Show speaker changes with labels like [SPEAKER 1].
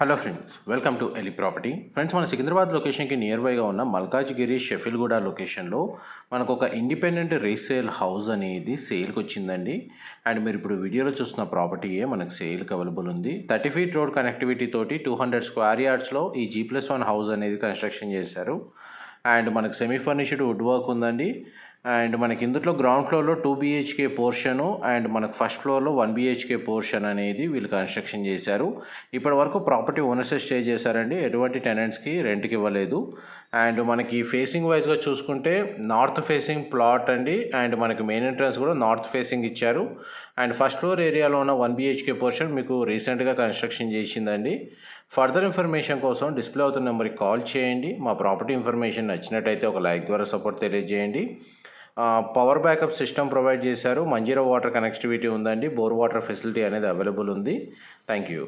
[SPEAKER 1] Hello friends, welcome to ఎలి property. Friends, మన సికింద్రాబాద్ లొకేషన్కి నియర్ బైగా ఉన్న మల్కాజ్గిరి షెఫిల్గూడ లొకేషన్లో మనకు ఒక ఇండిపెండెంట్ రీసేల్ హౌస్ అనేది సేల్కి వచ్చిందండి. అండ్ మీరు ఇప్పుడు వీడియోలో చూస్తున్న ప్రాపర్టీయే మనకు సేల్కి అవైలబుల్ ఉంది. 30 ఫీట్ రోడ్ కనెక్టివిటీ తోటి 200 స్క్వేర్ యార్డ్స్లో ఈ G+1 హౌస్ అనేది కన్స్ట్రక్షన్ చేశారు. అండ్ మనకు సెమీ ఫర్నిష్డ్ వుడ్ వర్క్ ఉందండి. అండ్ మనకి ఇందులో గ్రౌండ్ ఫ్లోర్లో 2 BHK పోర్షను అండ్ మనకు ఫస్ట్ ఫ్లోర్లో 1 BHK పోర్షన్ అనేది వీళ్ళు కన్స్ట్రక్షన్ చేశారు. ఇప్పటి వరకు ప్రాపర్టీ ఓనర్సే స్టే చేశారండి, ఎటువంటి టెనెంట్స్కి రెంట్కి ఇవ్వలేదు. అండ్ మనకి ఫేసింగ్ వైజ్గా చూసుకుంటే నార్త్ ఫేసింగ్ ప్లాట్ అండి. అండ్ మనకి మెయిన్ ఎంట్రన్స్ కూడా నార్త్ ఫేసింగ్ ఇచ్చారు. అండ్ ఫస్ట్ ఫ్లోర్ ఏరియాలో ఉన్న 1 BHK పోర్షన్ మీకు రీసెంట్గా కన్స్ట్రక్షన్ చేసిందండి. ఫర్దర్ ఇన్ఫర్మేషన్ కోసం డిస్ప్లే అవుతున్న నెంబర్కి కాల్ చేయండి. మా ప్రాపర్టీ ఇన్ఫర్మేషన్ నచ్చినట్టయితే ఒక లైక్ ద్వారా సపోర్ట్ తెలియజేయండి. పవర్ బ్యాకప్ సిస్టమ్ ప్రొవైడ్ చేశారు. మంజీరా వాటర్ కనెక్టివిటీ ఉందండి. బోర్ వాటర్ ఫెసిలిటీ అనేది అవైలబుల్ ఉంది. Thank you.